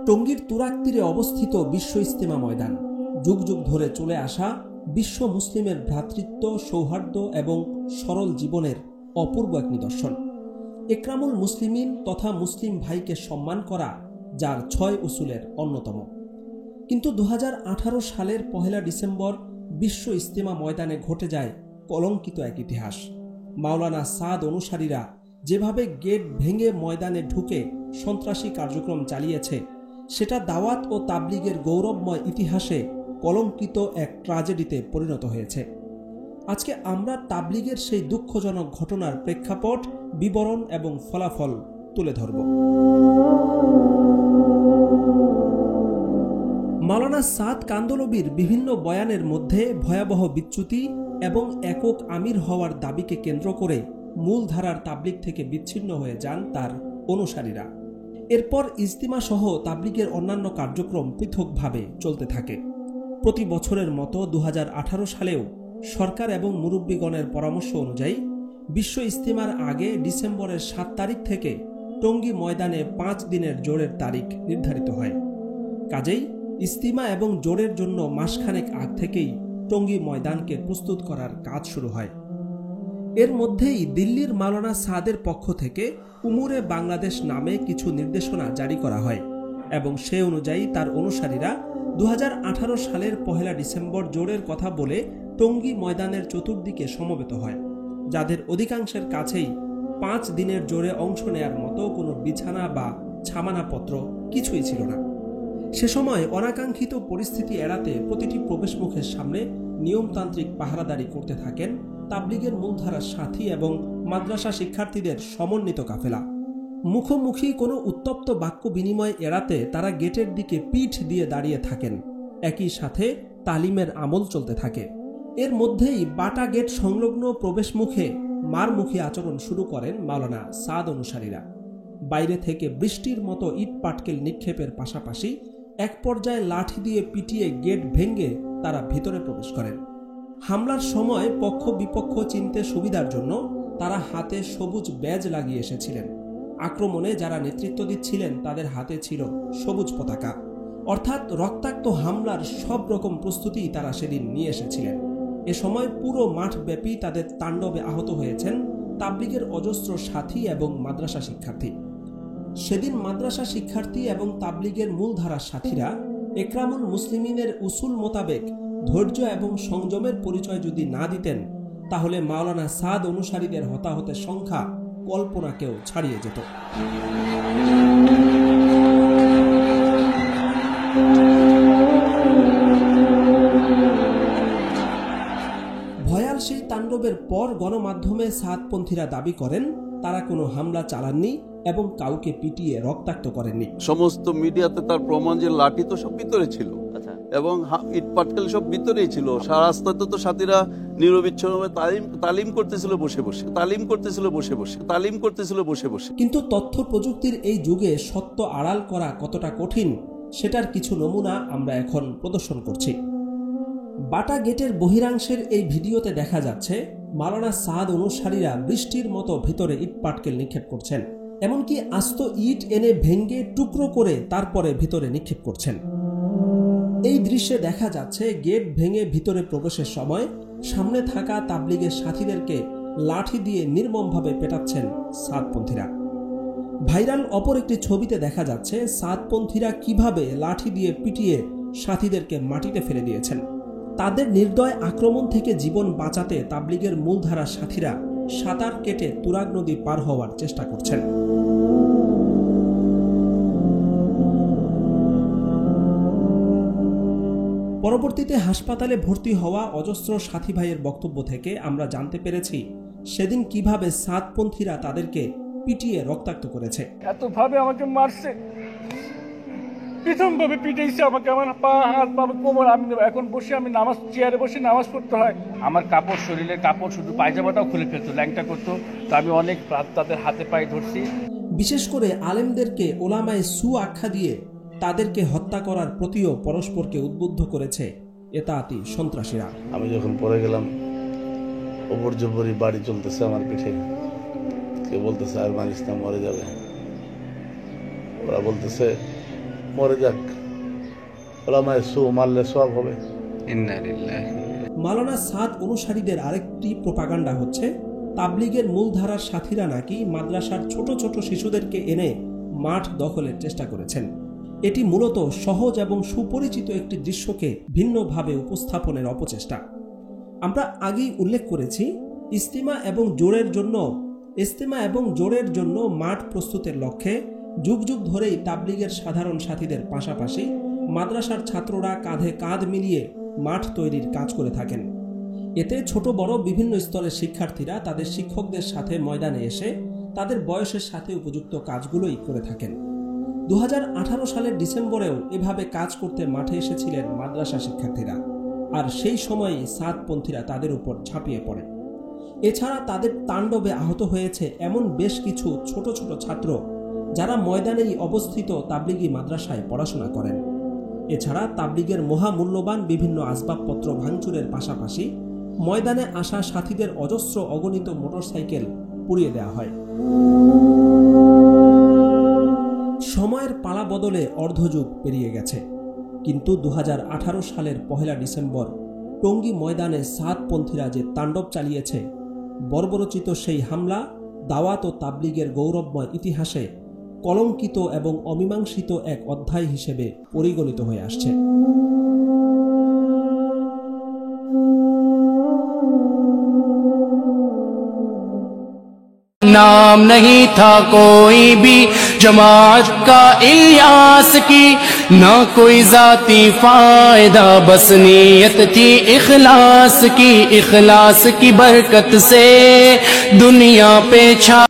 টঙ্গীর তুরাগ তীরে অবস্থিত বিশ্ব ইজতেমা ময়দান যুগ যুগ ধরে চলে আসা বিশ্ব মুসলিমের ভ্রাতৃত্ব, সৌহার্দ্য এবং সরল জীবনের অপূর্ব এক নিদর্শন। একরামুল মুসলিমিন তথা মুসলিম ভাইকে সম্মান করা যার 6 উসুলের অন্যতম। কিন্তু 2018 সালের 1 ডিসেম্বর বিশ্ব ইজতেমা ময়দানে ঘটে যায় কলঙ্কিত এক ইতিহাস। মাওলানা সাদ অনুসারীরা যেভাবে গেট ভেঙে ময়দানে ঢুকে সন্ত্রাসী কার্যক্রম চালিয়েছে, সেটা দাওয়াত ও তাবলিগের গৌরবময় ইতিহাসে কলঙ্কিত এক ট্র্যাজেডিতে পরিণত হয়েছে। আজকে আমরা তাবলিগের সেই দুঃখজনক ঘটনার প্রেক্ষাপট, বিবরণ এবং ফলাফল তুলে ধরব। মাওলানা সাদ কান্দলবির বিভিন্ন বয়ানের মধ্যে ভয়াবহ বিচ্যুতি এবং একক আমির হওয়ার দাবিকে কেন্দ্র করে মূলধারার তাবলিগ থেকে বিচ্ছিন্ন হয়ে যান তার অনুসারীরা। এরপর ইজতিমা সহ তাবলিগের অন্যান্য কার্যক্রম পৃথকভাবে চলতে থাকে। প্রতি বছরের মতো 2018 সালেও সরকার এবং মুরব্বীগণের পরামর্শ অনুযায়ী বিশ্ব ইজতিমার আগে ডিসেম্বরের 7 তারিখ থেকে টঙ্গী ময়দানে 5 দিনের জোড়ের তারিখ নির্ধারিত হয়। কাজেই ইজতিমা এবং জোড়ের জন্য মাসখানেক আগ থেকেই টঙ্গী ময়দানকে প্রস্তুত করার কাজ শুরু হয়। এর মধ্যেই দিল্লির মাওলানা সাদের পক্ষ থেকে উমুরে বাংলাদেশ নামে কিছু নির্দেশনা জারি করা হয় এবং সে অনুযায়ী তার অনুসারীরা 2018 সালের 1 ডিসেম্বর জোড়ের কথা বলে টঙ্গী ময়দানের চতুর্দিকে সমবেত হয়, যাদের অধিকাংশের কাছেই 5 দিনের জোড়ে অংশ নেয়ার মতো কোনো বিছানা বা ছামানাপত্র কিছুই ছিল না। সে সময় অনাকাঙ্ক্ষিত পরিস্থিতি এড়াতে প্রতিটি প্রবেশমুখের সামনে নিয়মতান্ত্রিক পাহারাদারি করতে থাকেন তাবলিগের মূলধারার সাথী এবং মাদ্রাসা শিক্ষার্থীদের সমন্বিত কাফেলা। মুখোমুখি কোনো উত্তপ্ত বাক্য বিনিময় এড়াতে তারা গেটের দিকে পিঠ দিয়ে দাঁড়িয়ে থাকেন। একই সাথে তালিমের আমল চলতে থাকে। এর মধ্যেই বাটা গেট সংলগ্ন প্রবেশমুখে মারমুখী আচরণ শুরু করেন মাওলানা সাদ অনুসারীরা। বাইরে থেকে বৃষ্টির মতো ইট পাটকেল নিক্ষেপের পাশাপাশি এক পর্যায়ে লাঠি দিয়ে পিটিয়ে গেট ভেঙে তারা ভিতরে প্রবেশ করেন। হামলার সময় পক্ষ বিপক্ষ চিনতে সুবিধার জন্য তারা হাতে সবুজ ব্যাজ লাগিয়ে এসেছিলেন। আক্রমণে যারা নেতৃত্ব দিচ্ছিলেন তাদের হাতে ছিল সবুজ পতাকা, অর্থাৎ রক্তাক্ত হামলার সব রকম প্রস্তুতি তারা সেদিন নিয়ে এসেছিলেন। এ সময় পুরো মাঠব্যাপী তাদের তাণ্ডবে আহত হয়েছেন তাবলিগের অজস্র সাথী এবং মাদ্রাসা শিক্ষার্থী। সেদিন মাদ্রাসা শিক্ষার্থী এবং তাবলিগের মূলধারার সাথীরা একরামুল মুসলিমিনের উসুল মোতাবেক ধৈর্য এবং সংযমের পরিচয় যদি না দিতেন, তাহলে মাওলানা সাদ অনুসারীদের হতাহতের সংখ্যা কল্পনাকেও ছাড়িয়ে যেত। ভয়াল সেই তাণ্ডবের পর গণমাধ্যমে সাদপন্থীরা দাবি করেন তারা কোনো হামলা চালাননি এবং কাউকে পিটিয়ে রক্তাক্ত করেননি। সমস্ত মিডিয়াতে তার প্রমাণ যে লাঠি তো সব ভিতরে ছিল এবং ইট পাটকেল সব ভিতরেই ছিল। সারা রাস্তাতে তো সাথীরা নিরবিচ্ছিন্নভাবে তালিম করতেছিল বসে বসে। কিন্তু তথ্য প্রযুক্তির এই যুগে সত্য আড়াল করা কতটা কঠিন, সেটার কিছু নমুনা আমরা এখন প্রদর্শন করছি। বাটা গেটের বহিরাংশের এই ভিডিওতে দেখা যাচ্ছে মাওলানা সাদ অনুসারীরা বৃষ্টির মতো ভিতরে ইট পাটকেল নিক্ষেপ করছেন, এমনকি আস্ত ইট এনে ভেঙ্গে টুকরো করে তারপরে ভিতরে নিক্ষেপ করছেন। এই দৃশ্যে দেখা যাচ্ছে গেট ভেঙে ভিতরে প্রবেশের সময় সামনে থাকা তাবলিগের সাথীদেরকে লাঠি দিয়ে নির্মমভাবে পেটাচ্ছেন সাদপন্থীরা। ভাইরাল অপর একটি ছবিতে দেখা যাচ্ছে সাদপন্থীরা কিভাবে লাঠি দিয়ে পিটিয়ে সাথীদেরকে মাটিতে ফেলে দিয়েছেন। তাদের নির্দয় আক্রমণ থেকে জীবন বাঁচাতে তাবলিগের মূলধারার সাথীরা সাঁতার কেটে তুরাগ নদী পার হওয়ার চেষ্টা করছেন। পরবর্তীতে হাসপাতালে ভর্তি হওয়া অজস্র সাথী ভাইয়ের বক্তব্য থেকে আমরা জানতে পেরেছি সেদিন কিভাবে সাদপন্থীরা তাদেরকে পিটিয়ে রক্তাক্ত করেছে। এতভাবে আমাকে মারছে, প্রথমভাবে পিটাইছে আমাকে, আমার পা হাত পা কোমর। আমি এখন বসে আমি চেয়ারে বসে নামাজ পড়তে হয়। আমার কাপড়, শরীরের কাপড়, শুধু পায়জামাটাও খুলে ফেলতো, ল্যাংটা করতো। তো আমি অনেক তাদের হাতে পায়ে ধরছি। বিশেষ করে আলেমদেরকে ওলামায়ে সু আখ্যা দিয়ে তাদেরকে হত্যা করার প্রতিও পরস্পরকে উদ্বুদ্ধ করেছে এতাআতি সন্ত্রাসীরা। আমি যখন পড়ে গেলাম, ওপর জোপরি বাড়ি চলতেছে আমার পিঠে। কেউ বলতেছে আর মারিস না, মরে যাবে। ওরা বলতেছে মরে যাক, ওলামায়ে সু মারলে সওয়াব হবে। মাওলানা সাদ অনুসারীদের আরেকটি প্রোপাগান্ডা হচ্ছে তাবলিগের মূলধারার সাথীরা নাকি মাদ্রাসার ছোট ছোট শিশুদেরকে এনে মাঠ দখলের চেষ্টা করেছেন। এটি মূলত সহজ এবং সুপরিচিত একটি দৃশ্যকে ভিন্নভাবে উপস্থাপনের অপচেষ্টা। আমরা আগেই উল্লেখ করেছি ইস্তেমা এবং জোরের জন্য মাঠ প্রস্তুতের লক্ষ্যে যুগ যুগ ধরেই তাবলিগের সাধারণ সাথীদের পাশাপাশি মাদ্রাসার ছাত্ররা কাঁধে কাঁধ মিলিয়ে মাঠ তৈরির কাজ করে থাকেন। এতে ছোট বড় বিভিন্ন স্তরের শিক্ষার্থীরা তাদের শিক্ষকদের সাথে ময়দানে এসে তাদের বয়সের সাথে উপযুক্ত কাজগুলোই করে থাকেন। 2018 সালের ডিসেম্বরেও এভাবে কাজ করতে মাঠে এসেছিলেন মাদ্রাসা শিক্ষার্থীরা, আর সেই সময়ই সাদপন্থীরা তাদের উপর ঝাঁপিয়ে পড়ে। এছাড়া তাদের তাণ্ডবে আহত হয়েছে এমন বেশ কিছু ছোট ছোট ছাত্র যারা ময়দানেই অবস্থিত তাবলিগি মাদ্রাসায় পড়াশোনা করেন। এছাড়া তাবলিগের মহামূল্যবান বিভিন্ন আসবাবপত্র ভাঙচুরের পাশাপাশি ময়দানে আসা সাথীদের অজস্র অগণিত মোটরসাইকেল পুড়িয়ে দেওয়া হয়। সময়ের পালা বদলে অর্ধযুগ পেরিয়ে গেছে, কিন্তু 2018 সালের 1 ডিসেম্বর টঙ্গী ময়দানে সাদপন্থীরা যে তাণ্ডব চালিয়েছে, বর্বরচিত সেই হামলা দাওয়াত ও তাবলিগের গৌরবময় ইতিহাসে কলঙ্কিত এবং অমীমাংসিত এক অধ্যায় হিসেবে পরিগণিত হয়ে আসছে। नाम नहीं था कोई भी जमात का इलियास की, ना कोई जाती फायदा, बस नीयत थी इखलास की। इखलास की बरकत से दुनिया पे छा